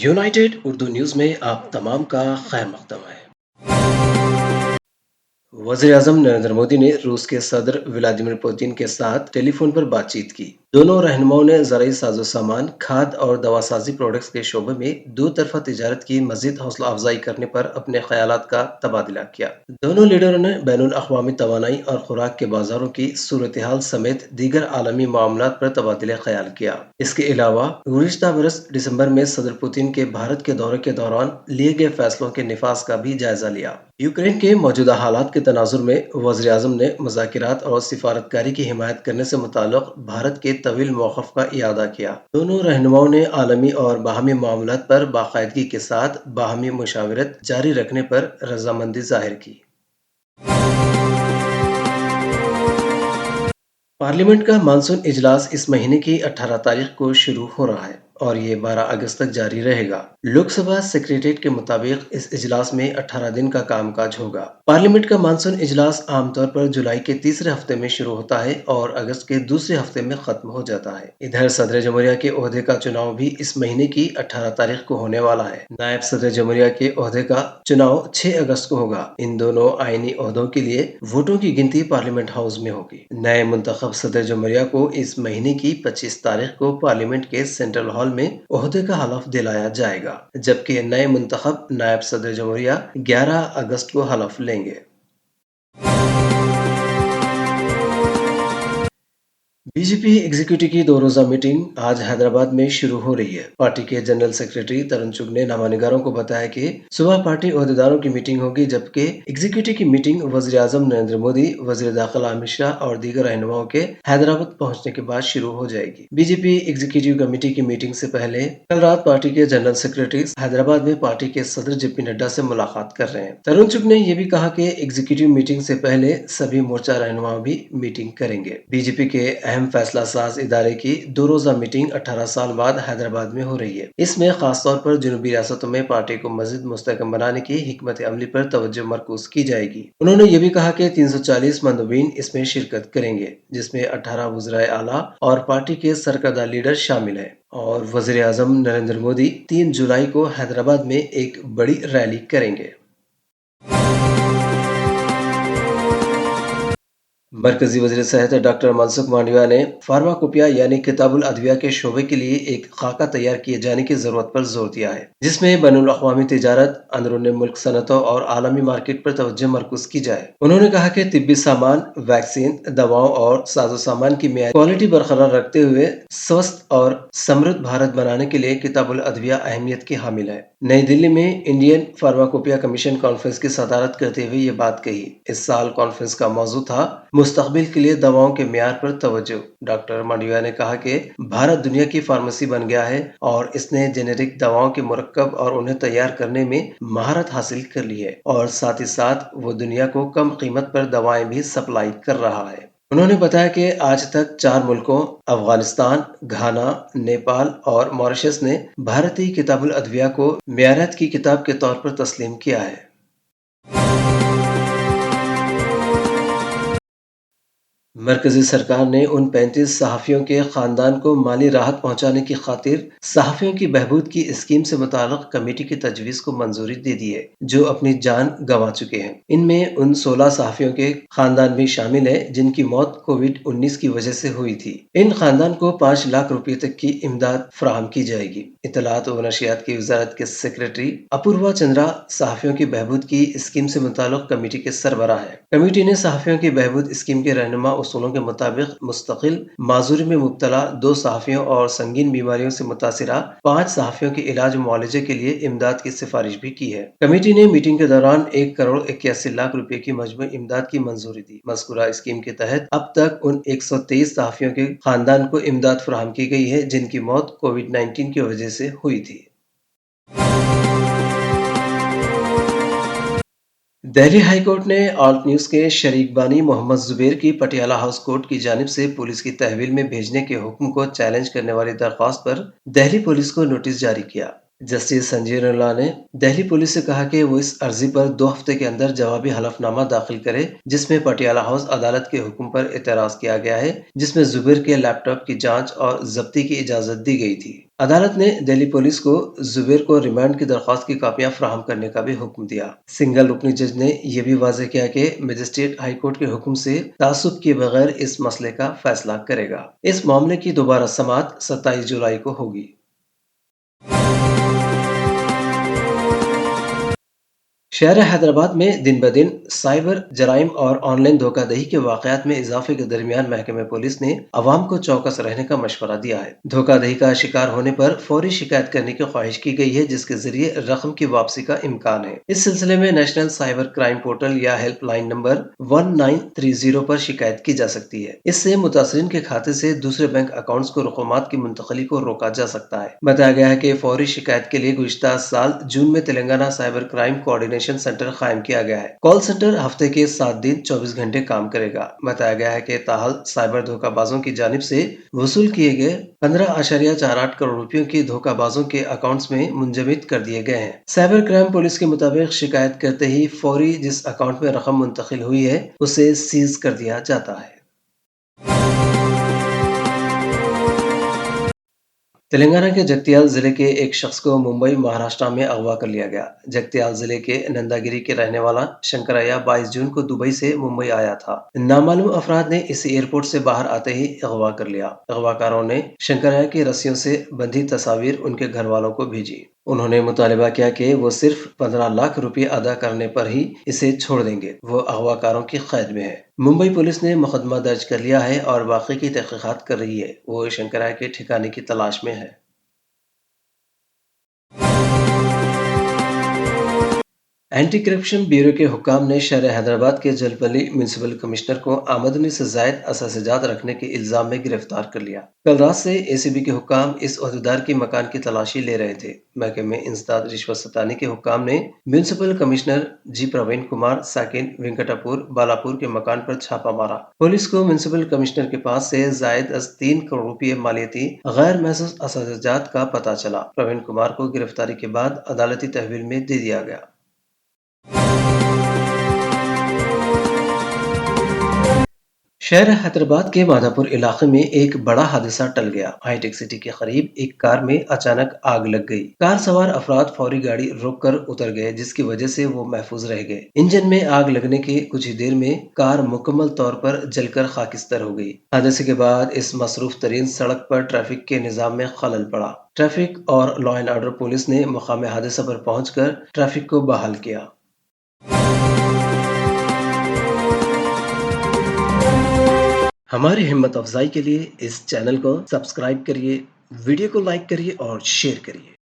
United Urdu news में आप तमाम का खैर मकदम है। वज़ीर-ए-आज़म नरेंद्र मोदी ने रूस के सदर व्लादिमीर पुतिन के साथ टेलीफोन पर बातचीत की। दोनों रहनुमाओं ने ज़राई साजो सामान, खाद और दवासाजी प्रोडक्ट्स के शोबे में दो तरफा तिजारत की मज़ीद हौसला अफजाई करने पर अपने ख्यालात का तबादला किया। दोनों लीडरों ने बैनुल अक़वामी तवानाई और खुराक के बाजारों की सूरत हाल समेत दीगर आलमी मामलात पर तबादला ख्याल किया। इसके अलावा गुज़िश्ता बरस दिसंबर में सदर पुतिन के भारत के दौरे के दौरान लिए गए फैसलों के निफाज का भी जायजा लिया। यूक्रेन के मौजूदा हालात के तनाजुर में वज़ीर-ए-आज़म ने मुज़ाकरात और सिफारतकारी की हिमायत करने से मुताल्लिक़ भारत के तवील मौक़िफ़ का इआदा किया। दोनों रहनुमाओं ने आलमी और बाहमी मामलात पर बाकायदगी के साथ बाहमी मुशावरत जारी रखने पर रजामंदी ज़ाहिर की। पार्लियामेंट का मानसून इजलास इस महीने की 18 तारीख को शुरू हो रहा है और ये 12 अगस्त तक जारी रहेगा। लोकसभा सेक्रेटेरिएट के मुताबिक इस इजलास में 18 दिन का कामकाज होगा। पार्लियामेंट का मानसून इजलास आमतौर पर जुलाई के तीसरे हफ्ते में शुरू होता है और अगस्त के दूसरे हफ्ते में खत्म हो जाता है। इधर सदर जमहूरिया के ओहदे का चुनाव भी इस महीने की 18 तारीख को होने वाला है। नायब सदर जमहूरिया के ओहदे का चुनाव 6 अगस्त को होगा। इन दोनों आईनी ओहदों के लिए वोटों की गिनती पार्लियामेंट हाउस में होगी। नए मुंतखब सदर जमहूरिया को इस महीने की 25 तारीख को पार्लियामेंट के सेंट्रल हॉल में ओहदे का हलफ दिलाया जाएगा, जबकि नए मुंतखब नायब सदर जमहूरिया 11 अगस्त को हलफ लेंगे। बीजेपी एग्जीक्यूटिव की 2 रोजा मीटिंग आज हैदराबाद में शुरू हो रही है। पार्टी के जनरल सेक्रेटरी तरुण चुग ने नामानिगारों को बताया कि सुबह पार्टी ओहदेदारों की मीटिंग होगी, जबकि एग्जीक्यूटिव की मीटिंग वज़ीर-ए-आज़म नरेंद्र मोदी, वज़ीर दाखिला अमित शाह और दीगर रहनुमाओं के हैदराबाद पहुंचने के बाद शुरू हो जाएगी। बीजेपी एग्जीक्यूटिव कमेटी की मीटिंग से पहले कल रात पार्टी के जनरल सेक्रेटरी हैदराबाद में पार्टी के सदर जेपी नड्डा से मुलाकात कर रहे हैं। तरुण चुग ने यह भी कहा कि एग्जीक्यूटिव मीटिंग से पहले सभी मोर्चा रहनुमा भी मीटिंग करेंगे। बीजेपी के अहम फैसला साज इदारे की 2 रोजा मीटिंग 18 साल बाद हैदराबाद में हो रही है। इसमें खास तौर पर जनूबी रियासतों में पार्टी को मजीद मुस्तहकम बनाने की हिकमत अमली पर तवज्जो मरकूज की जाएगी। उन्होंने ये भी कहा कि 340 मंदुबीन इसमें शिरकत करेंगे, जिसमें 18 वज़राए आला और पार्टी के सरकर्दा लीडर शामिल हैं। और वज़ीर आज़म नरेंद्र मोदी 3 जुलाई को हैदराबाद में एक बड़ी रैली करेंगे। मरकजी वज़ीर सेहत डॉक्टर मनसुख मांडविया ने फार्माकोपिया यानी किताबुल अदविया के शोबे के लिए एक खाका तैयार किए जाने की जरूरत पर जोर दिया है, जिसमें बैनुल अक़वामी तिजारत, अंदरून मुल्क सनतों और आलमी मार्केट पर तवज्जो मरकूज की जाए। उन्होंने कहा कि तिब्बी सामान, वैक्सीन, दवाओं और साजो सामान की मेयारी क्वालिटी बरकरार रखते हुए स्वस्थ और समृद्ध भारत बनाने के लिए किताबुल अदविया अहमियत की हामिल है। नई दिल्ली में इंडियन फार्माकोपिया कमीशन कॉन्फ्रेंस की सदारत करते हुए ये बात कही। इस साल कॉन्फ्रेंस का मौजू था मुस्तकबिल के लिए दवाओं के मियार पर तवज्जो। डॉक्टर मांडविया ने कहा कि भारत दुनिया की फार्मेसी बन गया है और इसने जेनेरिक दवाओं के मुरक्कब और उन्हें तैयार करने में महारत हासिल कर ली है और साथ ही साथ वो दुनिया को कम कीमत पर दवाएं भी सप्लाई कर रहा है। उन्होंने बताया कि आज तक 4 मुल्कों अफगानिस्तान, घाना, नेपाल और मॉरिशस ने भारतीय किताबुल अदविया को मियारात की किताब के तौर पर तस्लीम किया है। मरकजी सरकार ने उन 35 सहाफ़ियों के खानदान को माली राहत पहुंचाने की खातिर सहाफ़ियों की बहबूद की स्कीम से मुताल्लिक़ कमेटी की तजवीज़ को मंजूरी दे दी है, जो अपनी जान गंवा चुके हैं। इनमें उन 16 सहाफ़ियों के खानदान भी शामिल है जिनकी मौत कोविड-19 की वजह से हुई थी। इन खानदान को 5 लाख रुपये तक की इमदाद फराहम की जाएगी। इत्तलात व नशियात की वजारत के सेक्रेटरी अपूर्वा चंद्रा सहाफ़ियों की बहबूद की स्कीम से मुताल्लिक़ कमेटी के सरबराह है। कमेटी ने सहाफ़ियों की बहबूद स्कीम के रहनुमा उसूलों के मुताबिक मुस्तकिल माजूरी में मुब्तला 2 सहाफ़ियों और संगीन बीमारियों से मुतासिरा 5 सहाफ़ियों के इलाज मुआवजे के लिए इमदाद की सिफारिश भी की है। कमेटी ने मीटिंग के दौरान 1 करोड़ 81 लाख रुपए की मजमूई इमदाद की मंजूरी दी। मज़कूरा स्कीम के तहत अब तक उन 123 सहाफ़ियों के खानदान को इमदाद फराहम की गई है जिनकी मौत कोविड-19 की वजह से हुई थी। दिल्ली हाई कोर्ट ने ऑल्ट न्यूज के शरीक बानी मोहम्मद जुबैर की पटियाला हाउस कोर्ट की जानिब से पुलिस की तहवील में भेजने के हुक्म को चैलेंज करने वाली दरख्वास्त पर दिल्ली पुलिस को नोटिस जारी किया। जस्टिस संजीवल्ला ने दिल्ली पुलिस से कहा कि वो इस अर्जी पर 2 हफ्ते के अंदर जवाबी हलफनामा दाखिल करे, जिसमें पटियाला हाउस अदालत के हुक्म पर एतराज किया गया है, जिसमें जुबैर के लैपटॉप की जांच और जब्ती की इजाजत दी गई थी। عدالت نے دہلی پولیس کو زبیر کو ریمانڈ کی درخواست کی کاپیاں فراہم کرنے کا بھی حکم دیا۔ سنگل رکنی جج نے یہ بھی واضح کیا کہ مجسٹریٹ ہائی کورٹ کے حکم سے تعصب کیے بغیر اس مسئلے کا فیصلہ کرے گا۔ اس معاملے کی دوبارہ سماعت 27 جولائی کو ہوگی۔ شہر حیدرآباد میں دن بدن سائبر جرائم اور آن لائن دھوکہ دہی کے واقعات میں اضافے کے درمیان محکمہ پولیس نے عوام کو چوکس رہنے کا مشورہ دیا ہے۔ دھوکہ دہی کا شکار ہونے پر فوری شکایت کرنے کی خواہش کی گئی ہے، جس کے ذریعے رقم کی واپسی کا امکان ہے۔ اس سلسلے میں نیشنل سائبر کرائم پورٹل یا ہیلپ لائن نمبر 1930 پر شکایت کی جا سکتی ہے۔ اس سے متاثرین کے کھاتے سے دوسرے بینک اکاؤنٹس کو رقومات کی منتقلی کو روکا جا سکتا ہے۔ بتایا گیا ہے کہ فوری شکایت کے لیے گزشتہ سال جون میں Telangana cyber crime coordination centre قائم کیا گیا ہے۔ کال سینٹر ہفتے کے 7 دن 24 گھنٹے کام کرے گا۔ بتایا گیا ہے کہ تاحال سائبر دھوکہ بازوں کی جانب سے وصول کیے گئے 15.48 کروڑ روپیوں کی دھوکہ بازوں کے اکاؤنٹس میں منجمد کر دیے گئے ہیں۔ سائبر کرائم پولیس کے مطابق شکایت کرتے ہی فوری جس اکاؤنٹ میں رقم منتقل ہوئی ہے اسے سیز کر دیا جاتا ہے۔ تلنگانہ کے جگتیال ضلع کے ایک شخص کو ممبئی مہاراشٹرا میں اغوا کر لیا گیا۔ جگتیال ضلع کے ننداگیری کے رہنے والا شنکریا 22 جون کو دبئی سے ممبئی آیا تھا۔ نامعلوم افراد نے اسے ایئرپورٹ سے باہر آتے ہی اغوا کر لیا۔ اغوا کاروں نے شنکریا کی رسیوں سے بندھی تصاویر ان کے گھر والوں کو بھیجی۔ انہوں نے مطالبہ کیا کہ وہ صرف 15 لاکھ روپے ادا کرنے پر ہی اسے چھوڑ دیں گے۔ وہ اغوا کاروں کی قید میں ہے۔ ممبئی پولیس نے مقدمہ درج کر لیا ہے اور واقعے کی تحقیقات کر رہی ہے۔ وہ شنکریا کے ٹھکانے کی تلاش میں ہے۔ اینٹی کرپشن بیورو کے حکام نے شہر حیدرآباد کے جلپلی میونسپل کمشنر کو آمدنی سے زائد اثاثجات رکھنے کے الزام میں گرفتار کر لیا۔ کل رات سے اے سی بی کے حکام اس عہدیدار کی مکان کی تلاشی لے رہے تھے۔ محکمہ انسداد رشوت ستانی کے حکام نے میونسپل کمشنر جی پروین کمار ساکن وینکٹاپور بالاپور کے مکان پر چھاپہ مارا۔ پولیس کو میونسپل کمشنر کے پاس سے زائد از 3 کروڑ روپے مالیاتی غیر محسوس اثاثجات کا پتہ چلا۔ پروین کمار کو گرفتاری کے بعد عدالتی تحویل میں دے دیا گیا۔ شہر حیدرآباد کے مادھا پور علاقے میں ایک بڑا حادثہ ٹل گیا۔ ہائی ٹیک سٹی کے قریب ایک کار میں اچانک آگ لگ گئی۔ کار سوار افراد فوری گاڑی روک کر اتر گئے، جس کی وجہ سے وہ محفوظ رہ گئے۔ انجن میں آگ لگنے کے کچھ ہی دیر میں کار مکمل طور پر جل کر خاکستر ہو گئی۔ حادثے کے بعد اس مصروف ترین سڑک پر ٹریفک کے نظام میں خلل پڑا۔ ٹریفک اور لا اینڈ آرڈر پولیس نے مقام حادثہ پر پہنچ کر ٹریفک کو بحال کیا۔ ہماری ہمت افزائی کے لیے اس چینل کو سبسکرائب کریے، ویڈیو کو لائک کریے اور شیئر کریے۔